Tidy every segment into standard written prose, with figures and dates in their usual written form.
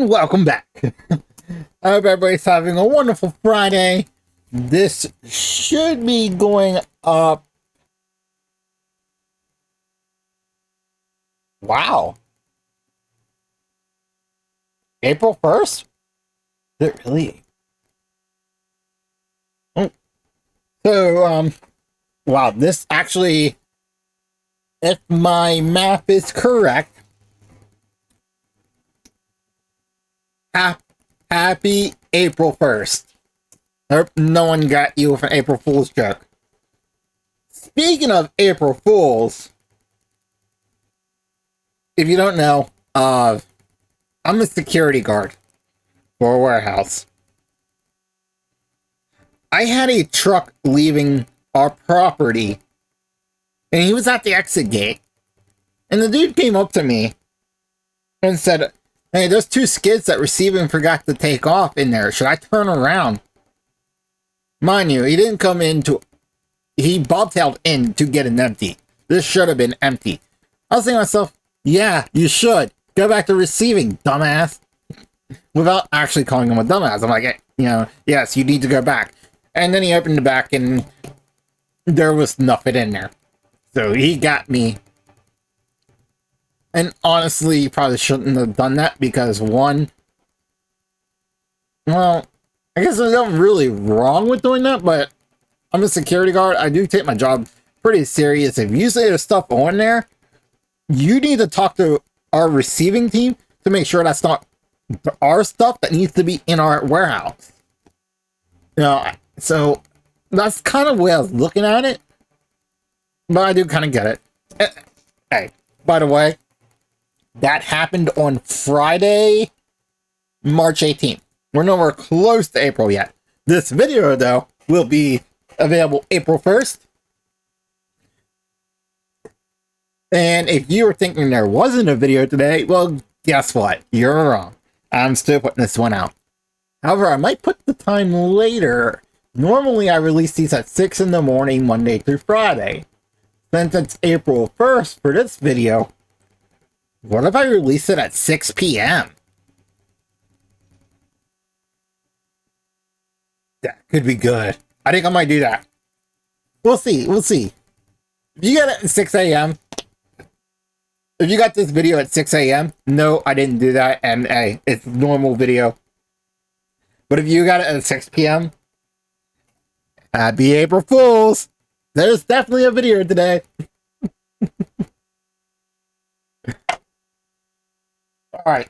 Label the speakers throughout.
Speaker 1: and welcome back. I hope everybody's having a wonderful Friday. This should be going up. Wow. April 1st? Is it really? Oh. So, wow, this actually, if my math is correct, happy April 1st. I hope no one got you with an April Fool's joke. Speaking of April Fools, if you don't know, I'm a security guard for a warehouse. I had a truck leaving our property, and he was at the exit gate, and the dude came up to me and said, "Hey, there's two skids that receiving forgot to take off in there. Should I turn around?" Mind you, he didn't come in to... He bobtailed in to get an empty. This should have been empty. I was thinking to myself, yeah, you should. Go back to receiving, dumbass. Without actually calling him a dumbass. I'm like, yes, you need to go back. And then he opened the back and there was nothing in there. So he got me. And honestly, you probably shouldn't have done that because one... Well, I guess there's nothing really wrong with doing that, but I'm a security guard. I do take my job pretty serious. If you say there's stuff on there, you need to talk to our receiving team to make sure that's not our stuff that needs to be in our warehouse. So that's kind of the way I was looking at it, but I do kind of get it. Hey, by the way, that happened on Friday, March 18th. We're nowhere close to April yet. This video, though, will be available April 1st. And if you were thinking there wasn't a video today, well, guess what? You're wrong. I'm still putting this one out. However, I might put the time later. Normally, I release these at 6 in the morning, Monday through Friday. Since it's April 1st for this video, what if I release it at 6 p.m.? That could be good. I think I might do that. We'll see. We'll see. If you got it at 6 a.m., if you got this video at 6 a.m., no, I didn't do that. And hey, it's a normal video. But if you got it at 6 p.m., happy April Fools. There's definitely a video today. All right.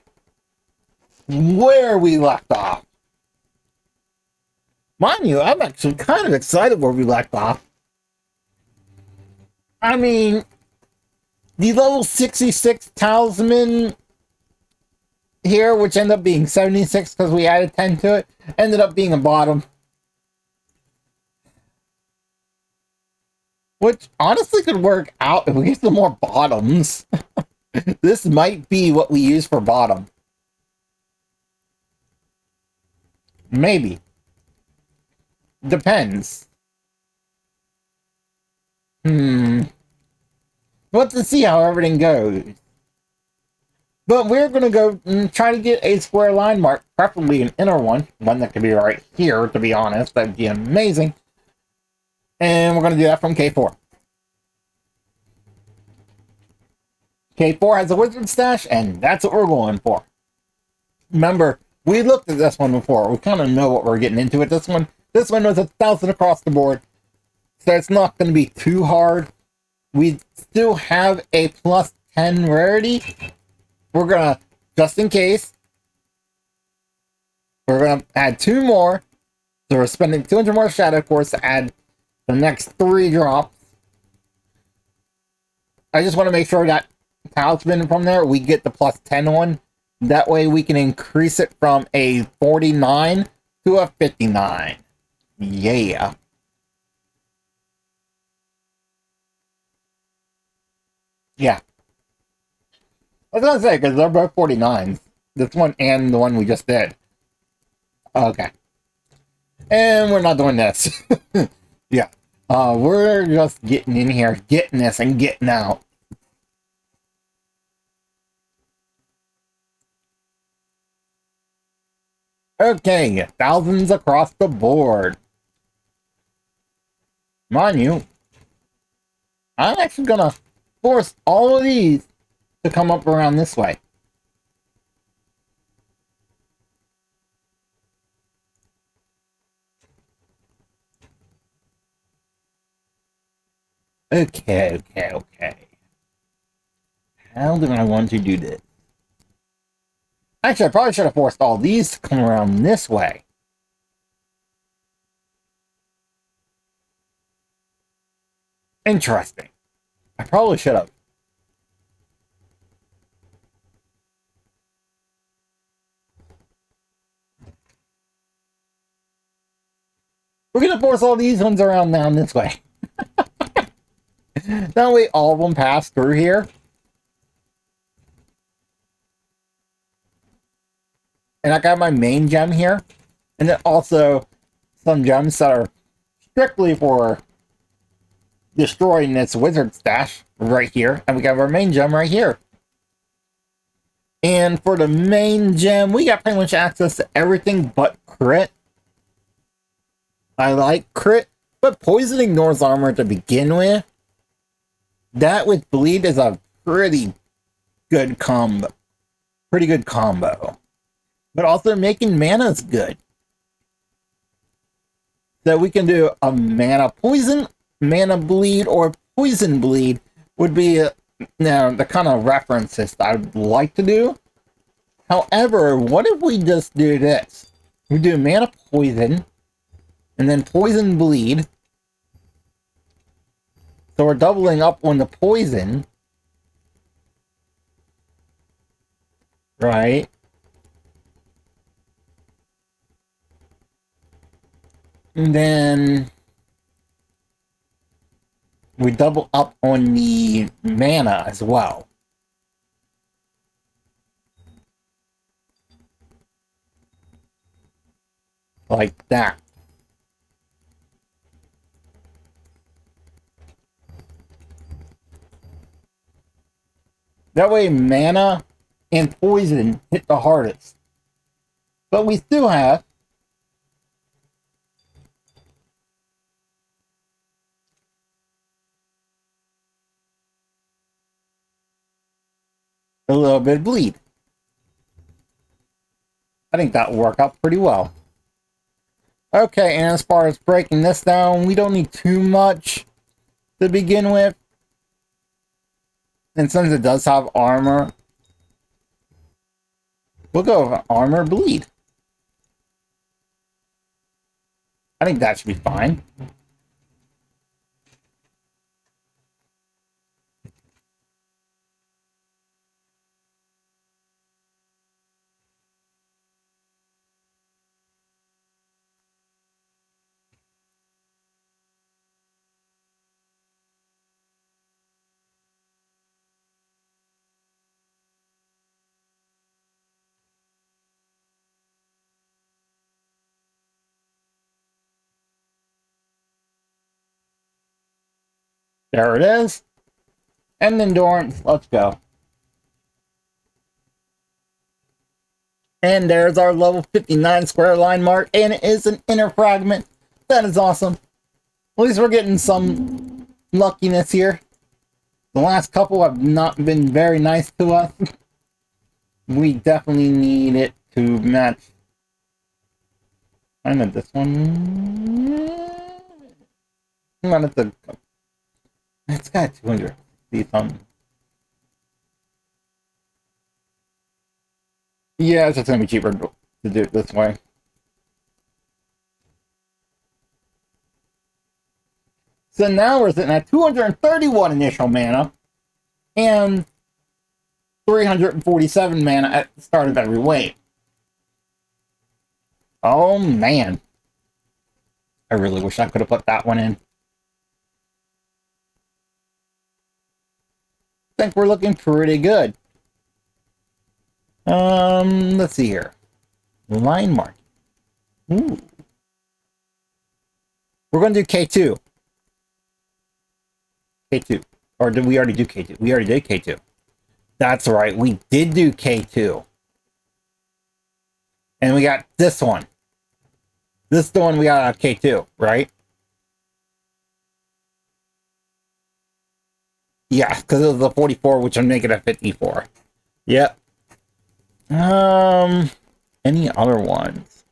Speaker 1: Where we left off. Mind you, I'm actually kind of excited where we left off. I mean, the level 66 talisman here, which ended up being 76 because we added 10 to it, ended up being a bottom. Which honestly could work out if we get some more bottoms. This might be what we use for bottom. Maybe. Depends. We'll have to see how everything goes. But we're going to go and try to get a square line mark, preferably an inner one. One that could be right here, to be honest. That'd be amazing. And we're going to do that from K4. K4 has a wizard stash, and that's what we're going for. Remember, we looked at this one before. We kind of know what we're getting into with this one. This one was 1,000 across the board, so it's not going to be too hard. We still have a plus 10 rarity. We're going to, just in case, we're going to add 2 more. So we're spending 200 more Shadow Cores to add the next 3 drops. I just want to make sure that talisman from there, we get the plus 10 one. That way we can increase it from a 49 to a 59. Yeah. Yeah. I was gonna say, because they're both 49s. This one and the one we just did. Okay. And we're not doing this. Yeah. We're just getting in here, getting this, and getting out. Okay, thousands across the board. Mind you, I'm actually gonna force all of these to come up around this way. Okay. How do I want to do this? Actually, I probably should have forced all these to come around this way. Interesting. I probably should have. We're gonna force all these ones around down this way. That way all of them pass through here. And I got my main gem here. And then also some gems that are strictly for destroying this wizard stash right here. And we got our main gem right here. And for the main gem, we got pretty much access to everything but crit. I like crit, but poison ignores armor to begin with. That with bleed is a pretty good combo. Pretty good combo. But also making mana is good. So we can do a mana poison, mana bleed, or poison bleed would be the kind of references that I'd like to do. However, what if we just do this? We do mana poison, and then poison bleed. So we're doubling up on the poison. Right? And then we double up on the mana as well. Like that. That way mana and poison hit the hardest. But we still have a little bit of bleed. I think that will work out pretty well. Okay, and as far as breaking this down, we don't need too much to begin with. And since it does have armor, we'll go with armor bleed. I think that should be fine. There it is. And endurance, let's go. And there's our level 59 square line mark, and it is an inner fragment. That is awesome. At least we're getting some luckiness here. The last couple have not been very nice to us. We definitely need it to match. I know this one. Not at the. It's got 200. See something. Yeah, it's just gonna be cheaper to do it this way. So now we're sitting at 231 initial mana and 347 mana at the start of every wave. Oh man. I really wish I could have put that one in. I think we're looking pretty good. Let's see here. Line mark. Ooh. We're going to do K2. K2. Or did we already do K2? We already did K2. That's right. We did do K2. And we got this one. This is the one we got on K2, right? Yeah, because it was a 44, which would make it a 54. Yep. Any other ones?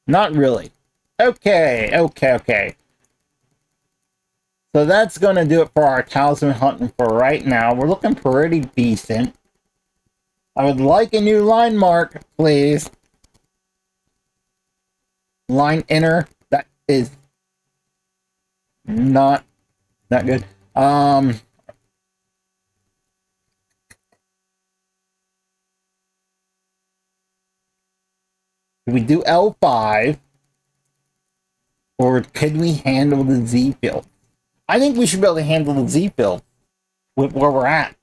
Speaker 1: Not really. Okay. So that's going to do it for our talisman hunting for right now. We're looking pretty decent. I would like a new line mark, please. Line inner. That is not that good. Do we do L5? Or can we handle the Z field? I think we should be able to handle the Z field with where we're at.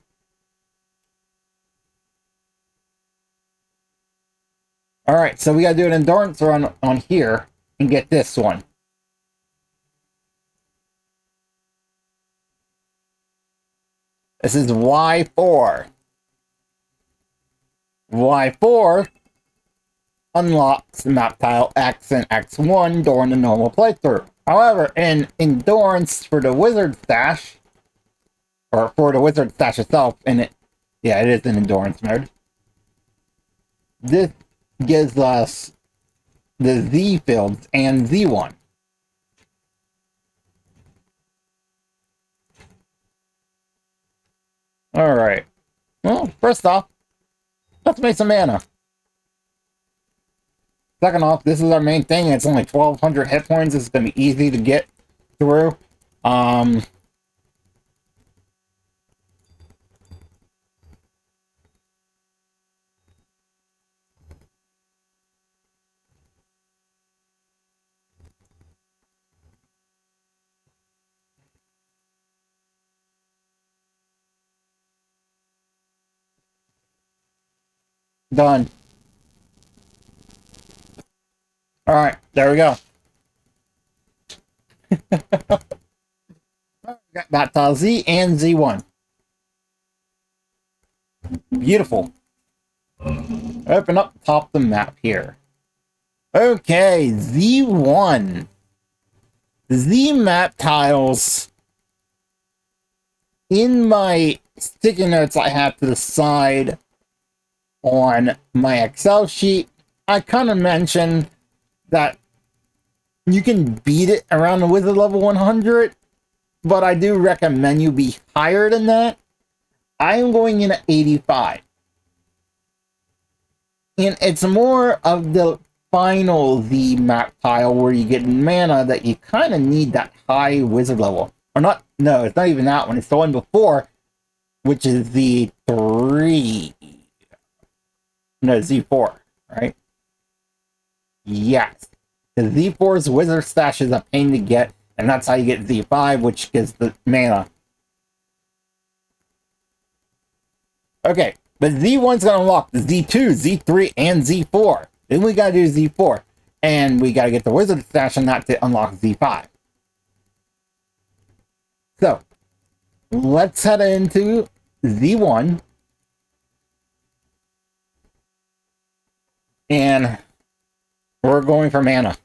Speaker 1: Alright, so we gotta do an endurance run on here and get this one. This is Y4. Y4 unlocks map tile X and X1 during the normal playthrough. However, in endurance for the wizard stash, or for the wizard stash itself, and it is in endurance mode. This gives us the Z fields and Z1. Alright. Well, first off, let's make some mana. Second off, this is our main thing. It's only 1,200 hit points. It's going to be easy to get through. Done. Alright, there we go. Got tile Z and Z1. Beautiful. Open up top of the map here. Okay, Z1. The Z map tiles. In my sticky notes I have to the side on my Excel sheet, I kind of mentioned that you can beat it around the wizard level 100, but I do recommend you be higher than that. I am going in at 85. And it's more of the final Z map tile where you get mana that you kind of need that high wizard level. Or not, no, it's not even that one. It's the one before, which is the 3. No, Z4, right? Yes. The Z4's wizard stash is a pain to get, and that's how you get Z5, which gives the mana. Okay, but Z1's gonna unlock the Z2, Z3, and Z4. Then we gotta do Z4. And we gotta get the wizard stash and that to unlock Z5. So, let's head into Z1. And we're going for mana.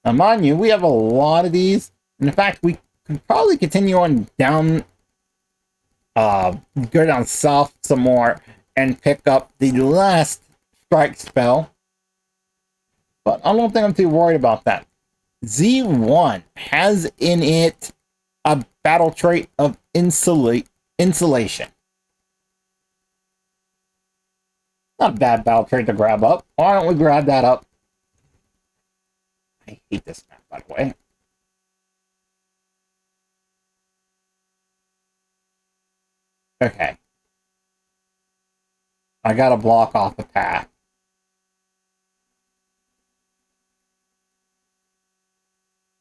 Speaker 1: Now, mind you, we have a lot of these. In fact, we could probably continue on down, go down south some more and pick up the last strike spell. But I don't think I'm too worried about that. Z1 has in it a battle trait of insulation. Not a bad battle trait to grab up. Why don't we grab that up? I hate this map, by the way. Okay. I gotta block off the path.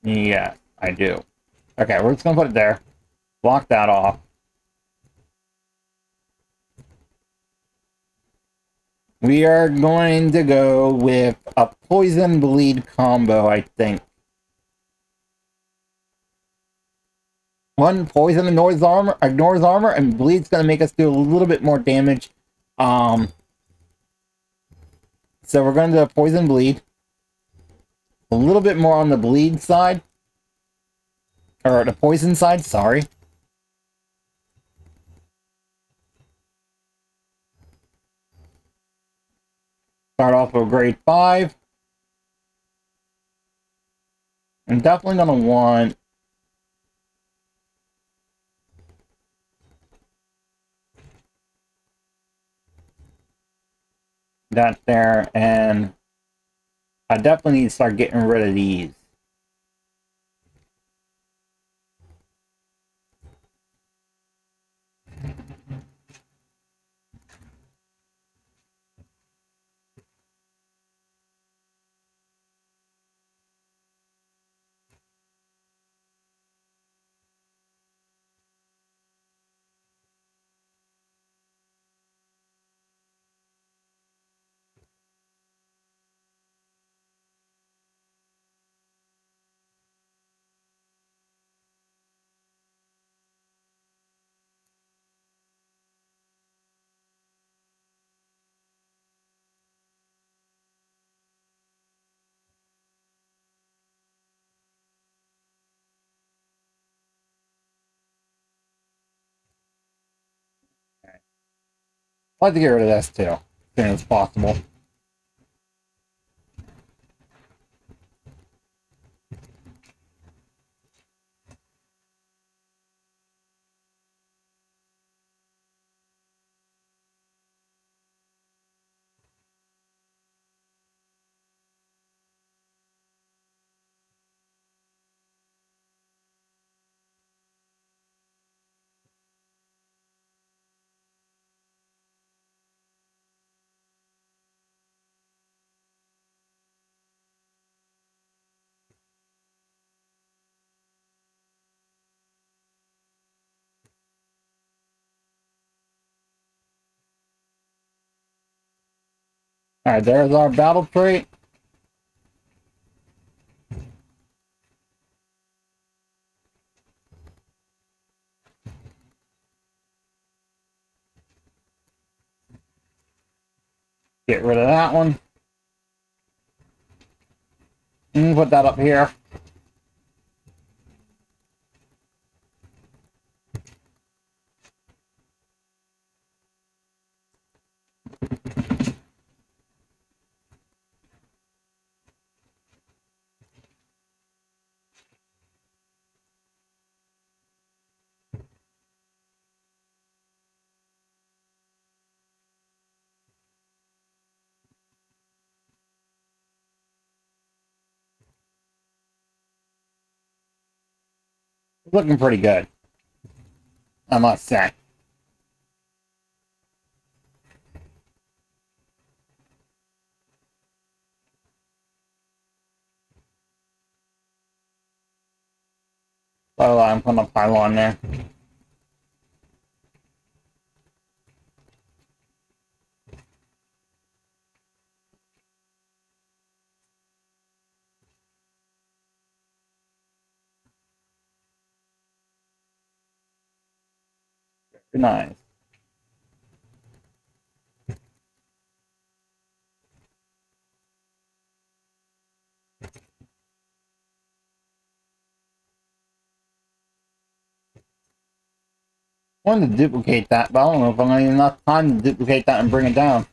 Speaker 1: Yes, I do. Okay, we're just gonna put it there. Block that off. We are going to go with a poison bleed combo, I think. One, poison ignores armor, and bleed's gonna make us do a little bit more damage. So we're gonna do a poison bleed. A little bit more on the bleed side. Or the poison side, sorry. Start off with grade 5. I'm definitely gonna want that there, and I definitely need to start getting rid of these. I'd like to get rid of this too, as soon as possible. Alright, there's our battle trait. Get rid of that one. And put that up here. Looking pretty good, I must say. So I'm putting a pylon there. Very nice. I wanted to duplicate that, but I don't know if I'm going to have enough time to duplicate that and bring it down.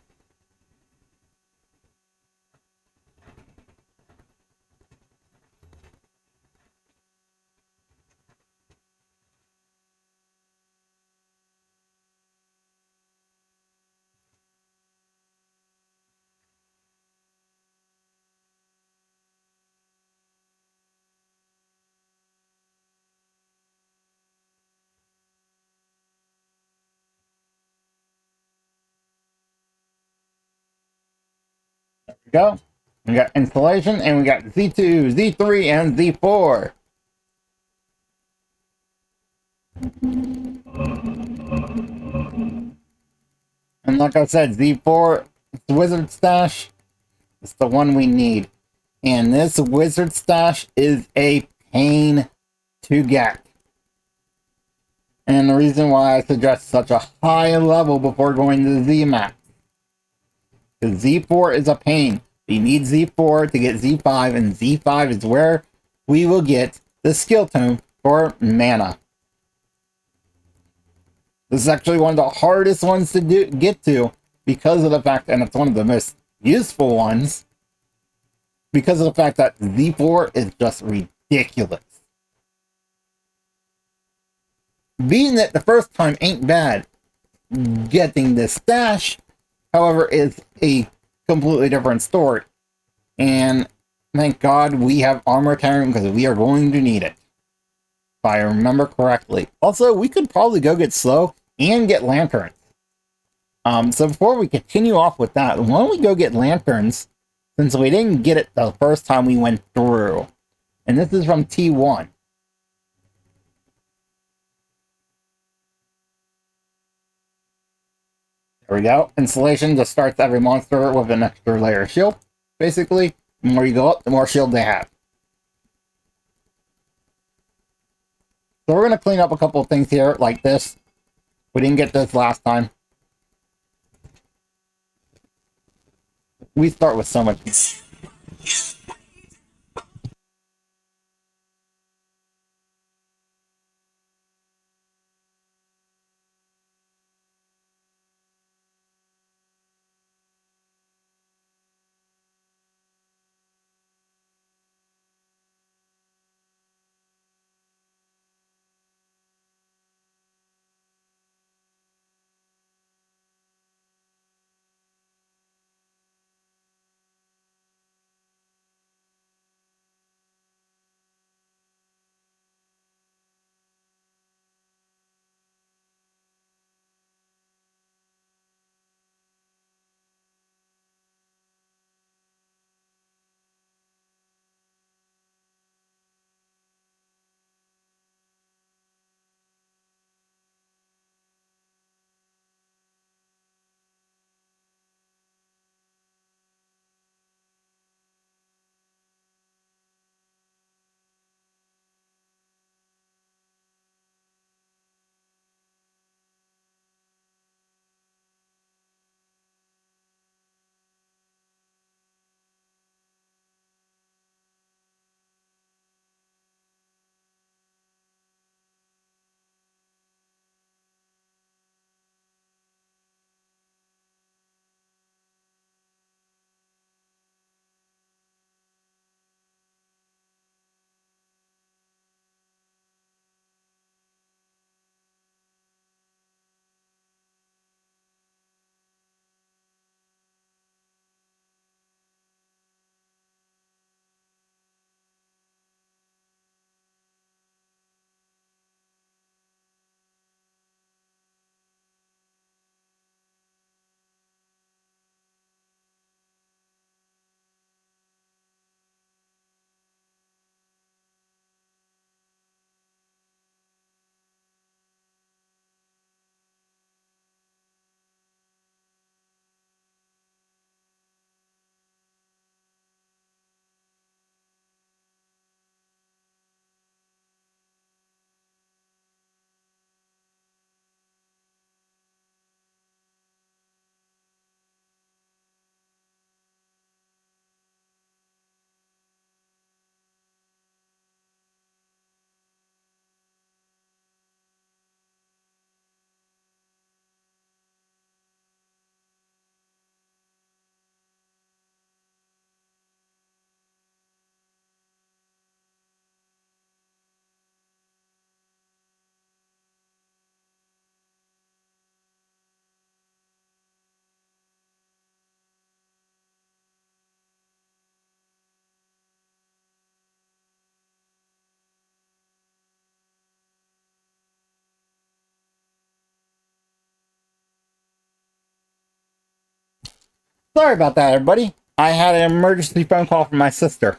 Speaker 1: There we go. We got installation, and we got Z2, Z3, and Z4. And like I said, Z4, the Wizard Stash, is the one we need. And this Wizard Stash is a pain to get. And the reason why I suggest such a high level before going to Z map. Because Z4 is a pain. You need Z4 to get Z5, and Z5 is where we will get the skill tome for mana. This is actually one of the hardest ones to get to because of the fact, and it's one of the most useful ones, because of the fact that Z4 is just ridiculous. Beating it the first time ain't bad. Getting the stash, however, is a completely different story. And thank God we have armor tearing because we are going to need it. If I remember correctly. Also, we could probably go get slow and get lanterns. So before we continue off with that, why don't we go get lanterns since we didn't get it the first time we went through. And this is from T1. There we go. Installation just starts every monster with an extra layer of shield. Basically, the more you go up, the more shield they have. So we're going to clean up a couple of things here, like this. We didn't get this last time. We start with so much. Sorry about that, everybody. I had an emergency phone call from my sister.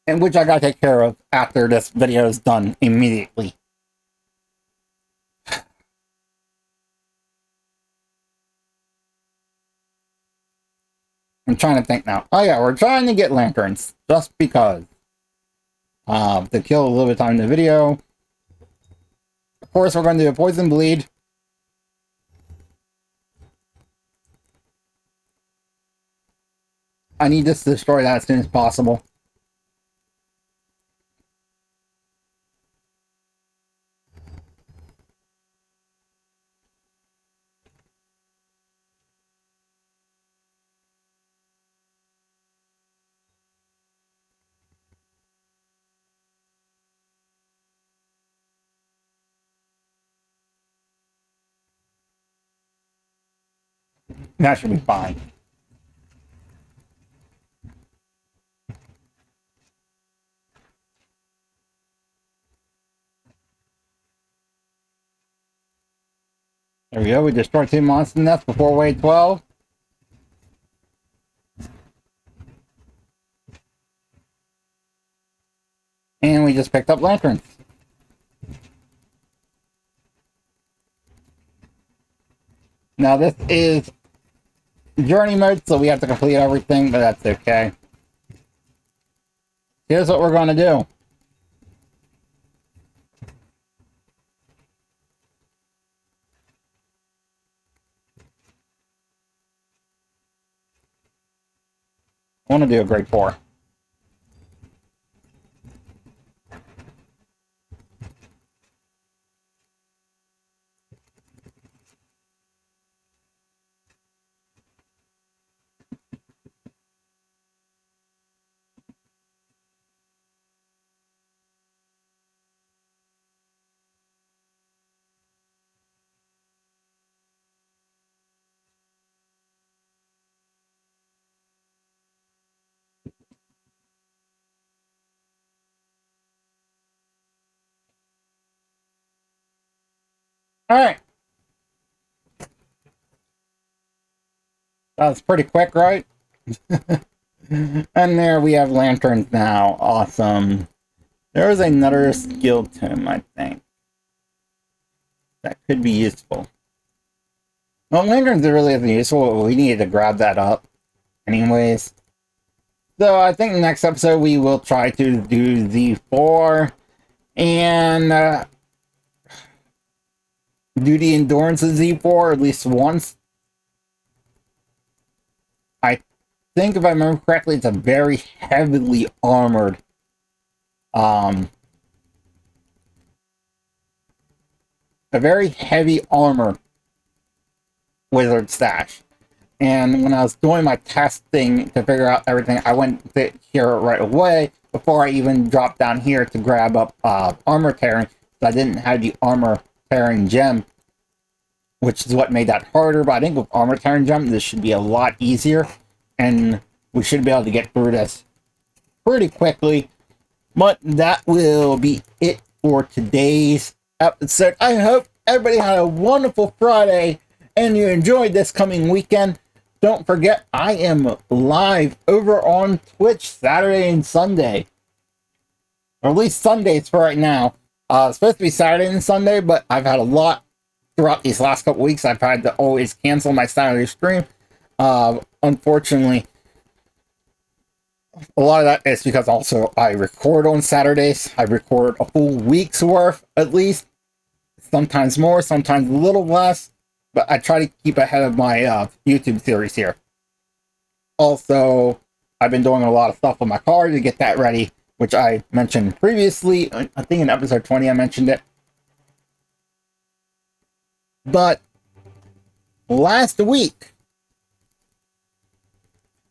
Speaker 1: And which I gotta take care of after this video is done immediately. I'm trying to think now. Oh yeah, we're trying to get lanterns. Just because. to kill a little bit of time in the video. Of course, we're going to do a poison bleed. I need this to destroy that as soon as possible. That should be fine. There we go. We destroyed 2 monster nests before wave 12. And we just picked up lanterns. Now this is journey mode, so we have to complete everything, but that's okay. Here's what we're going to do. I want to do a grade 4. Alright. That was pretty quick, right? And there we have lanterns now. Awesome. There is another skill tome, I think. That could be useful. Well, lanterns really isn't useful. We needed to grab that up. Anyways. So I think next episode we will try to do Z4. And do the endurance of Z4 at least once. I think if I remember correctly, it's a very heavily armored a very heavy armor wizard stash. And when I was doing my testing to figure out everything, I went here right away before I even dropped down here to grab up armor tearing. So I didn't have the armor tearing gem, which is what made that harder. But I think with armor tearing gem, this should be a lot easier, and we should be able to get through this pretty quickly. But that will be it for today's episode. I hope everybody had a wonderful Friday and you enjoyed this coming weekend. Don't forget, I am live over on Twitch Saturday and Sunday. Or at least Sundays for right now. It's supposed to be Saturday and Sunday, but I've had a lot throughout these last couple weeks. I've had to always cancel my Saturday stream. Unfortunately, a lot of that is because also I record on Saturdays. I record a full week's worth, at least. Sometimes more, sometimes a little less. But I try to keep ahead of my YouTube series here. Also, I've been doing a lot of stuff on my car to get that ready, which I mentioned previously. I think in episode 20 I mentioned it. But last week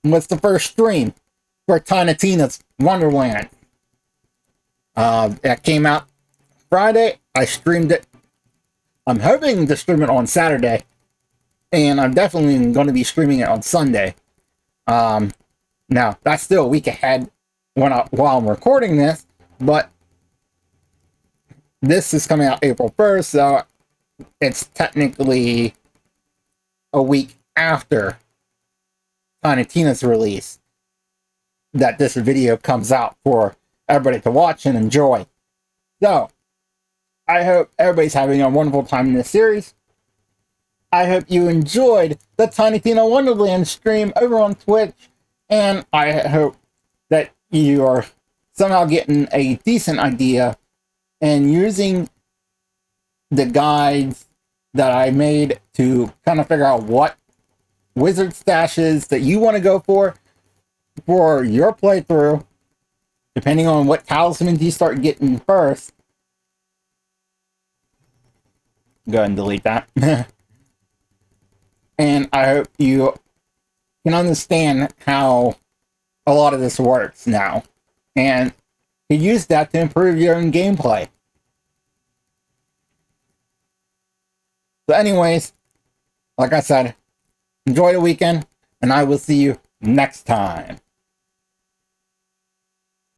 Speaker 1: was the first stream for Tiny Tina's Wonderland. That came out Friday. I streamed it. I'm hoping to stream it on Saturday, and I'm definitely going to be streaming it on Sunday. Now, that's still a week ahead while I'm recording this, but this is coming out April 1st, so it's technically a week after Tiny Tina's release that this video comes out for everybody to watch and enjoy. So, I hope everybody's having a wonderful time in this series. I hope you enjoyed the Tiny Tina Wonderland stream over on Twitch, and I hope that you are somehow getting a decent idea and using the guides that I made to kind of figure out what wizard stashes that you want to go for your playthrough, depending on what talismans you start getting first. Go ahead and delete that. And I hope you can understand how a lot of this works now, and you use that to improve your own gameplay. So anyways, like I said, enjoy the weekend, and I will see you next time.